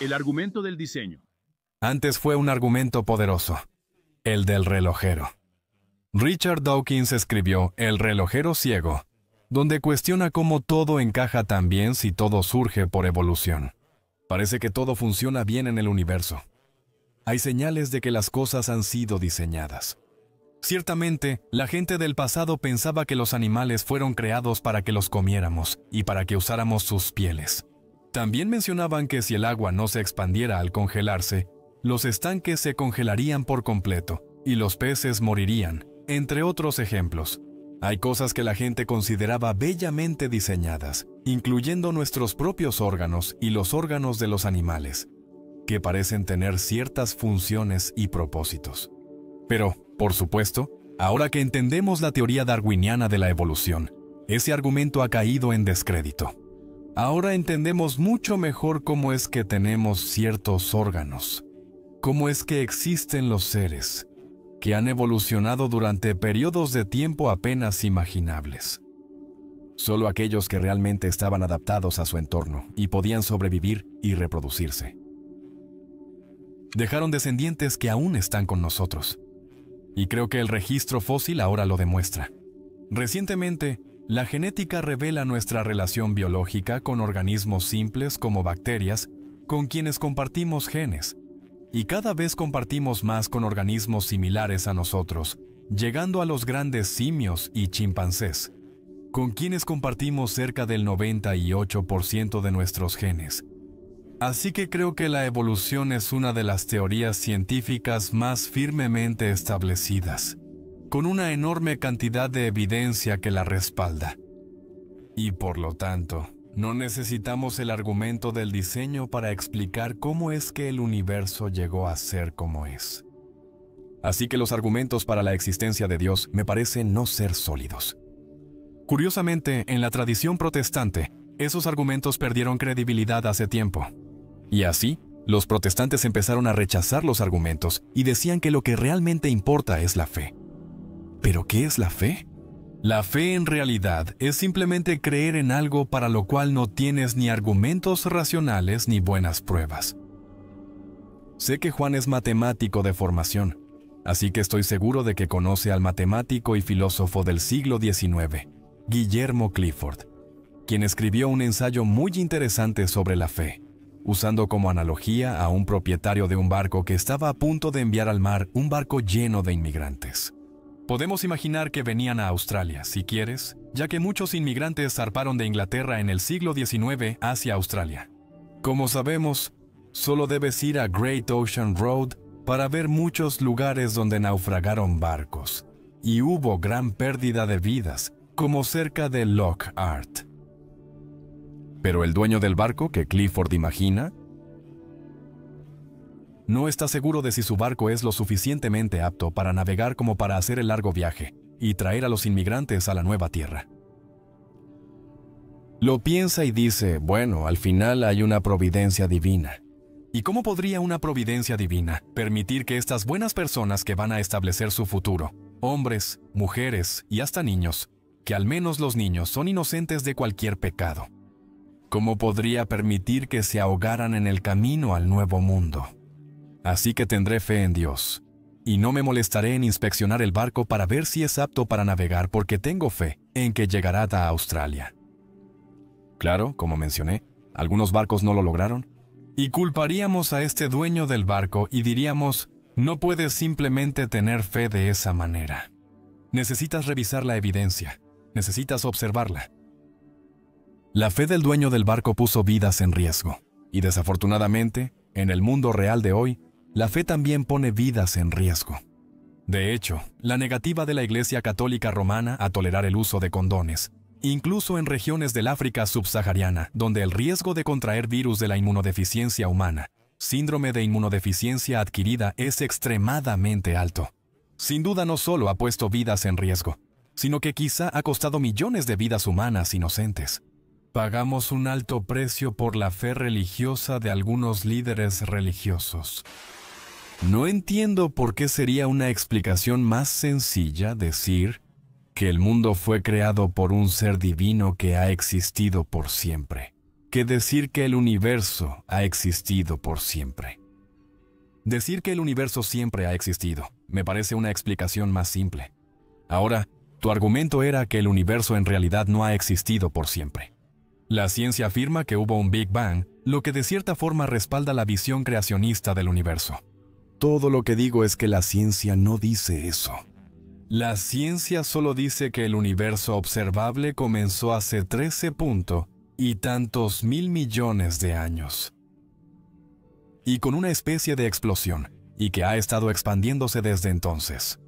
El argumento del diseño. Antes fue un argumento poderoso, el del relojero. Richard Dawkins escribió El relojero ciego, donde cuestiona cómo todo encaja tan bien si todo surge por evolución. Parece que todo funciona bien en el universo. Hay señales de que las cosas han sido diseñadas. Ciertamente, la gente del pasado pensaba que los animales fueron creados para que los comiéramos y para que usáramos sus pieles. También mencionaban que si el agua no se expandiera al congelarse, los estanques se congelarían por completo y los peces morirían, entre otros ejemplos. Hay cosas que la gente consideraba bellamente diseñadas, incluyendo nuestros propios órganos y los órganos de los animales, que parecen tener ciertas funciones y propósitos. Pero, por supuesto, ahora que entendemos la teoría darwiniana de la evolución, ese argumento ha caído en descrédito. Ahora entendemos mucho mejor cómo es que tenemos ciertos órganos, cómo es que existen los seres, que han evolucionado durante periodos de tiempo apenas imaginables. Solo aquellos que realmente estaban adaptados a su entorno y podían sobrevivir y reproducirse. Dejaron descendientes que aún están con nosotros. Y creo que el registro fósil ahora lo demuestra. Recientemente, la genética revela nuestra relación biológica con organismos simples como bacterias, con quienes compartimos genes, y cada vez compartimos más con organismos similares a nosotros, llegando a los grandes simios y chimpancés, con quienes compartimos cerca del 98% de nuestros genes. Así que creo que la evolución es una de las teorías científicas más firmemente establecidas, con una enorme cantidad de evidencia que la respalda. Y por lo tanto, no necesitamos el argumento del diseño para explicar cómo es que el universo llegó a ser como es. Así que los argumentos para la existencia de Dios me parecen no ser sólidos. Curiosamente, en la tradición protestante, esos argumentos perdieron credibilidad hace tiempo. Y así, los protestantes empezaron a rechazar los argumentos y decían que lo que realmente importa es la fe. ¿Pero qué es la fe? La fe en realidad es simplemente creer en algo para lo cual no tienes ni argumentos racionales ni buenas pruebas. Sé que Juan es matemático de formación, así que estoy seguro de que conoce al matemático y filósofo del siglo XIX, Guillermo Clifford, quien escribió un ensayo muy interesante sobre la fe, usando como analogía a un propietario de un barco que estaba a punto de enviar al mar un barco lleno de inmigrantes. Podemos imaginar que venían a Australia, si quieres, ya que muchos inmigrantes zarparon de Inglaterra en el siglo XIX hacia Australia. Como sabemos, solo debes ir a Great Ocean Road para ver muchos lugares donde naufragaron barcos, y hubo gran pérdida de vidas, como cerca de Loch Art. Pero el dueño del barco que Clifford imagina no está seguro de si su barco es lo suficientemente apto para navegar como para hacer el largo viaje y traer a los inmigrantes a la nueva tierra. Lo piensa y dice, bueno, al final hay una providencia divina. ¿Y cómo podría una providencia divina permitir que estas buenas personas que van a establecer su futuro, hombres, mujeres y hasta niños, que al menos los niños son inocentes de cualquier pecado, cómo podría permitir que se ahogaran en el camino al nuevo mundo? Así que tendré fe en Dios, y no me molestaré en inspeccionar el barco para ver si es apto para navegar porque tengo fe en que llegará a Australia. Claro, como mencioné, algunos barcos no lo lograron, y culparíamos a este dueño del barco y diríamos, no puedes simplemente tener fe de esa manera. Necesitas revisar la evidencia, necesitas observarla. La fe del dueño del barco puso vidas en riesgo, y desafortunadamente, en el mundo real de hoy, la fe también pone vidas en riesgo. De hecho, la negativa de la Iglesia Católica Romana a tolerar el uso de condones, incluso en regiones del África subsahariana, donde el riesgo de contraer virus de la inmunodeficiencia humana, síndrome de inmunodeficiencia adquirida, es extremadamente alto. Sin duda no solo ha puesto vidas en riesgo, sino que quizá ha costado millones de vidas humanas inocentes. Pagamos un alto precio por la fe religiosa de algunos líderes religiosos. No entiendo por qué sería una explicación más sencilla decir que el mundo fue creado por un ser divino que ha existido por siempre. que decir que el universo ha existido por siempre. Decir que el universo siempre ha existido me parece una explicación más simple. Ahora, tu argumento era que el universo en realidad no ha existido por siempre. La ciencia afirma que hubo un Big Bang, lo que de cierta forma respalda la visión creacionista del universo. Todo lo que digo es que la ciencia no dice eso. La ciencia solo dice que el universo observable comenzó hace 13 y tantos mil millones de años. Y con una especie de explosión, y que ha estado expandiéndose desde entonces.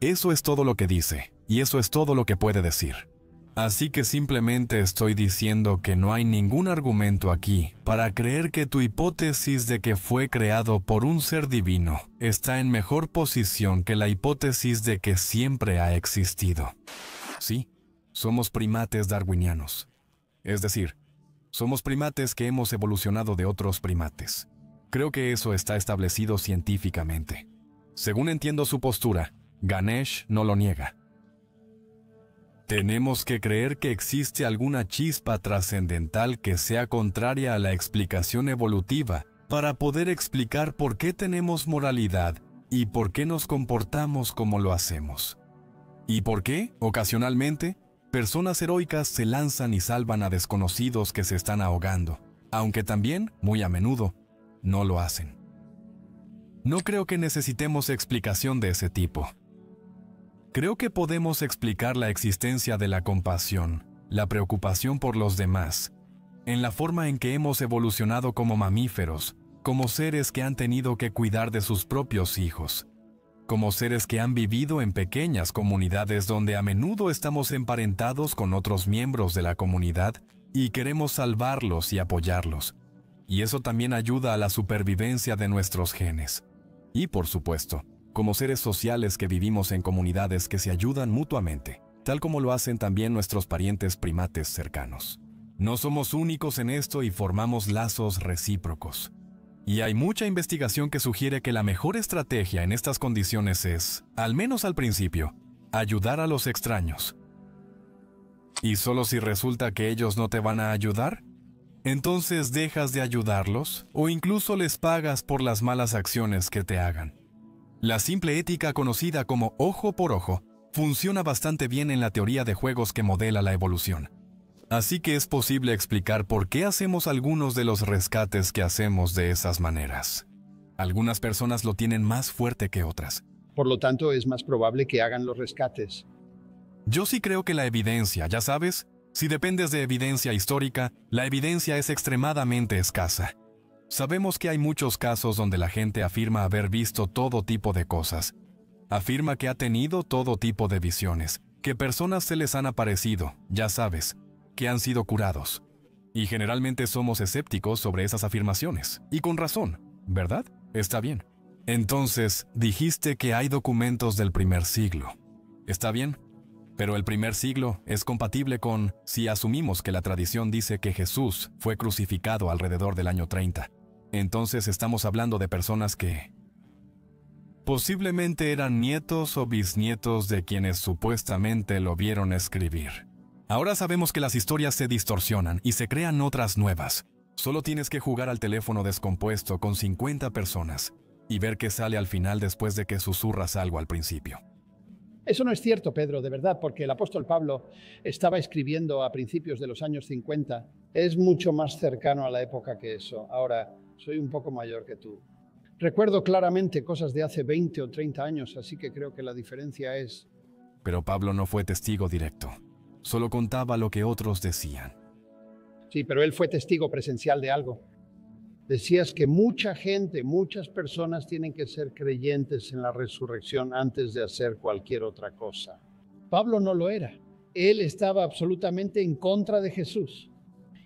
Eso es todo lo que dice, y eso es todo lo que puede decir. Así que simplemente estoy diciendo que no hay ningún argumento aquí para creer que tu hipótesis de que fue creado por un ser divino está en mejor posición que la hipótesis de que siempre ha existido. Sí, somos primates darwinianos. Es decir, somos primates que hemos evolucionado de otros primates. Creo que eso está establecido científicamente. Según entiendo su postura, Ganesh no lo niega. Tenemos que creer que existe alguna chispa trascendental que sea contraria a la explicación evolutiva para poder explicar por qué tenemos moralidad y por qué nos comportamos como lo hacemos. Y por qué, ocasionalmente, personas heroicas se lanzan y salvan a desconocidos que se están ahogando, aunque también, muy a menudo, no lo hacen. No creo que necesitemos explicación de ese tipo. Creo que podemos explicar la existencia de la compasión, la preocupación por los demás, en la forma en que hemos evolucionado como mamíferos, como seres que han tenido que cuidar de sus propios hijos, como seres que han vivido en pequeñas comunidades donde a menudo estamos emparentados con otros miembros de la comunidad y queremos salvarlos y apoyarlos. Y eso también ayuda a la supervivencia de nuestros genes. Y, por supuesto, como seres sociales que vivimos en comunidades que se ayudan mutuamente, tal como lo hacen también nuestros parientes primates cercanos. No somos únicos en esto y formamos lazos recíprocos. Y hay mucha investigación que sugiere que la mejor estrategia en estas condiciones es, al menos al principio, ayudar a los extraños. ¿Y solo si resulta que ellos no te van a ayudar? Entonces dejas de ayudarlos o incluso les pagas por las malas acciones que te hagan. La simple ética conocida como ojo por ojo funciona bastante bien en la teoría de juegos que modela la evolución. Así que es posible explicar por qué hacemos algunos de los rescates que hacemos de esas maneras. Algunas personas lo tienen más fuerte que otras. Por lo tanto, es más probable que hagan los rescates. Yo sí creo que la evidencia, ya sabes, si dependes de evidencia histórica, la evidencia es extremadamente escasa. Sabemos que hay muchos casos donde la gente afirma haber visto todo tipo de cosas. Afirma que ha tenido todo tipo de visiones, que personas se les han aparecido, ya sabes, que han sido curados. Y generalmente somos escépticos sobre esas afirmaciones, y con razón, ¿verdad? Está bien. Entonces, dijiste que hay documentos del primer siglo. Está bien. Pero el primer siglo es compatible con si asumimos que la tradición dice que Jesús fue crucificado alrededor del año 30. Entonces estamos hablando de personas que posiblemente eran nietos o bisnietos de quienes supuestamente lo vieron escribir. Ahora sabemos que las historias se distorsionan y se crean otras nuevas. Solo tienes que jugar al teléfono descompuesto con 50 personas y ver qué sale al final después de que susurras algo al principio. Eso no es cierto, Pedro, de verdad, porque el apóstol Pablo estaba escribiendo a principios de los años 50. Es mucho más cercano a la época que eso. Ahora, soy un poco mayor que tú. Recuerdo claramente cosas de hace 20 o 30 años, así que creo que la diferencia es... Pero Pablo no fue testigo directo. Solo contaba lo que otros decían. Sí, pero él fue testigo presencial de algo. Decías que mucha gente, muchas personas tienen que ser creyentes en la resurrección antes de hacer cualquier otra cosa. Pablo no lo era. Él estaba absolutamente en contra de Jesús.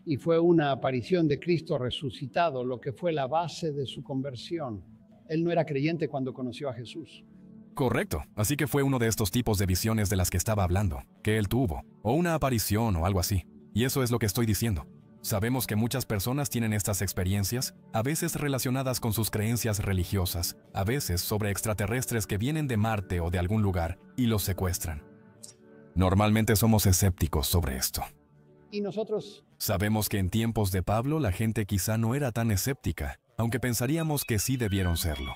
Y fue una aparición de Cristo resucitado lo que fue la base de su conversión. Él no era creyente cuando conoció a Jesús. Correcto. Así que fue uno de estos tipos de visiones de las que estaba hablando, que él tuvo, o una aparición o algo así. Y eso es lo que estoy diciendo. Sabemos que muchas personas tienen estas experiencias, a veces relacionadas con sus creencias religiosas, a veces sobre extraterrestres que vienen de Marte o de algún lugar y los secuestran. Normalmente somos escépticos sobre esto. Y nosotros Sabemos que en tiempos de Pablo la gente quizá no era tan escéptica, aunque pensaríamos que sí debieron serlo.